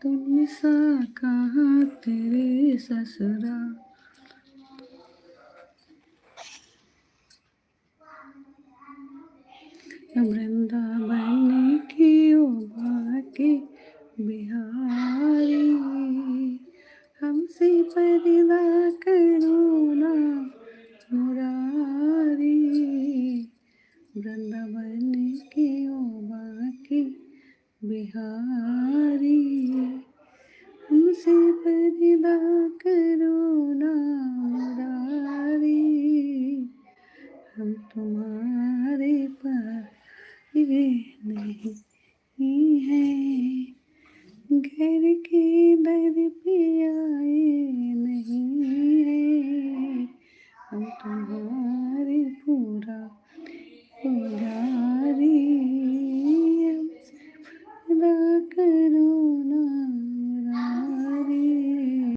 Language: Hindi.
तुम सा कहाँ तेरे ससुरा। वृंदावन की ओ बाके बिहारी, हमसे पर्दा करो ना मुरारी। वृंदावन की ओ बाके बिहारी, हमसे पर्दा करो ना मुरारी। हम तुम्हारे पर ये नहीं